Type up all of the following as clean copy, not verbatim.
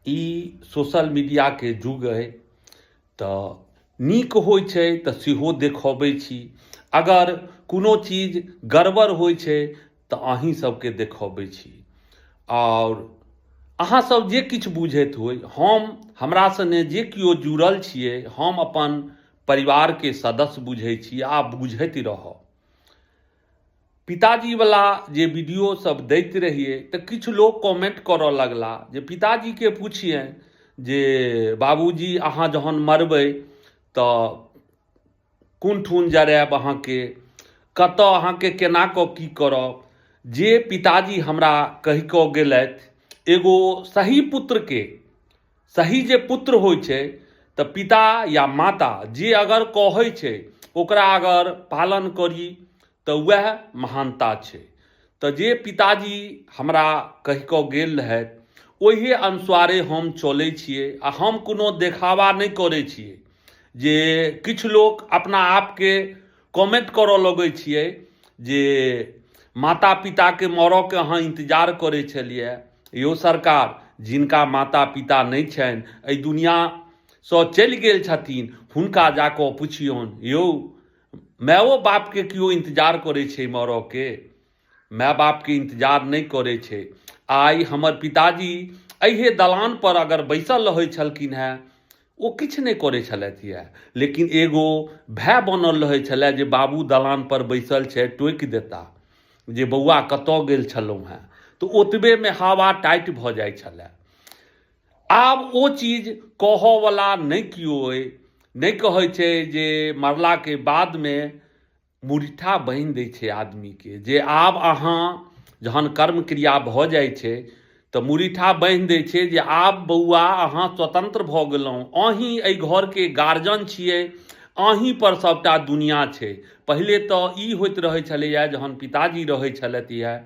ई social media के युग है तो नीक होइ छै तऽ सेहो देखबै छी, अगर कोनो चीज गड़बड़ होइ छै तऽ अहीं सबके देखबै छी। और अहाँ सब जे किछु बुझैत होइ, हमरा सने जे किओ जुड़ल छियै, हम अपन परिवार के सदस्य बुझै छी आ बुझैत रहब। पिताजी वाला जे वीडियो सब दैत रहिए तऽ किछु लोग कमेंट करऽ लगला जे पिताजी के पूछिए जे बाबूजी अहाँ जहन मरबै तऽ कोन ठून जरायब, अहाँके कतऽ, अहाँके केना कऽ की करब। जे पिताजी हमरा कहि कऽ गेलथि, एगो सही पुत्र के, सही जे पुत्र होइ छै तऽ पिता या माता जे अगर कहै छै ओकरा अगर पालन करी तऽ वह महानता छै। तऽ जे पिताजी हमरा कहि कऽ गेल रहथि ओहि अनुसारे हम चलै छियै आ हम कोनो देखावा नहि करै छियै। जे किछु लोग अपना आपके कमेंट करऽ लगै छियै जे माता पिता के मरऽ के अहाँ इंतजार करै छलियै। यौ सरकार, जिनका माता पिता नहि छनि, एहि दुनियासँ चलि गेल छथिन, हुनका जाकऽ पुछियौन, यौ मायो बापके केओ इंतजार करै छै मरऽ के? माय बापके इंतजार नहि करै छै। आइ हमर पिताजी अहिए दलान पर अगर बैसल रहै छलखिन हेँ, ओ किछु नहि करै छलथि यऽ, लेकिन एगो भय बनल रहै छलै जे बाबू दलान पर बैसल छै, टोकि देता जे बौआ कतऽ गेल छलहुँ हेँ, तऽ ओतबेमे हवा टाइट भऽ जाइ छलै। आब ओ चीज कहऽवला नहि केओ अइ। नहि कहै छै जे मरलाके बादमे मुरीठा बान्हि दै छै आदमीके, जे आब अहाँ जहन कर्म क्रिया भऽ जाइ छै तऽ मुरीठा बान्हि दै छै जे आब बौआ अहाँ स्वतंत्र भऽ गेलहुँ, अहीँ एहि घरके गार्जियन छियै, अहीँ पर सबटा दुनिया छै। पहिले तऽ ई होइत रहै छलैए, जहन पिताजी रहै छलथि यऽ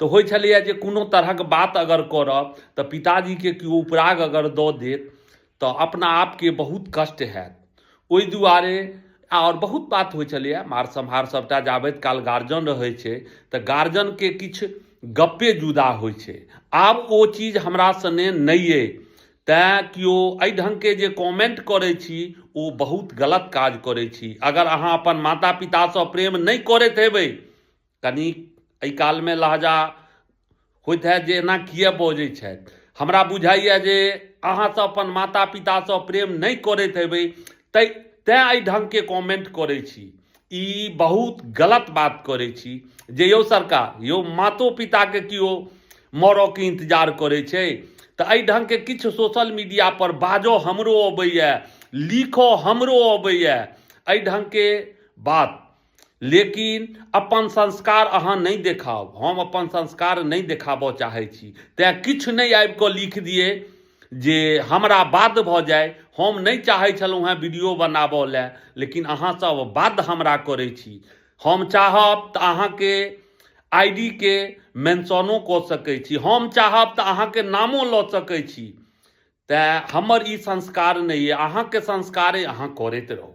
तऽ होइ छलैए जे कोनो तरहक बात अगर करब तऽ पिताजीके केओ उपराग अगर दऽ देत तऽ अपना आपके बहुत कष्ट हैत। ओहि दुआरे और बहुत बात होइ छलैए, मार सम्हार सबटा जाबैत काल गार्जियन रहै छै तऽ गार्जियनके किछु गप्पे जुदा होइ छै। आब ओ चीज हमरा सने नहि अइ, तैँ केओ एहि ढङ्गके जे कमेंट करै छी ओ बहुत गलत काज करै छी। अगर अहाँ अपन माता पितासँ प्रेम नहि करैत हेबै, कनि एहि कालमे लहजा होइत हैत जे एना किए बजै छथि, हमरा बुझाइए जे अहाँसँ अपन माता पितासँ प्रेम नहि करैत हेबै तैँ एहि ढङ्गके कमेंट करै छी। ई बहुत गलत बात करै छी जे यौ सरकार, यौ मातो पिताके केओ मरऽके इंतजार करै छै तऽ एहि ढङ्गके किछु सोशल मीडिया पर बाजऽ हमरो अबैए, लिखऽ हमरो अबैए एहि ढङ्गके बात, लेकिन अपन संस्कार अहाँ नहि देखाउ। हम अपन संस्कार नहि देखाबऽ चाहै छी, तेँ किछु नहि आबि कऽ लिख दियै जे हमरा बाध्य भऽ जाय। हम नहि चाहै छलहुँ हेँ वीडियो बनाबऽ लए, लेकिन अहाँसब बाध्य हमरा करै छी। हम चाहब तऽ अहाँके आईडी के मेंशनो कऽ सकै छी, हम चाहब तऽ अहाँके नामो लऽ सकै छी। तेँ हमर ई संस्कार नहि अइ, अहाँके संस्कार अइ, अहाँ करैत रहू।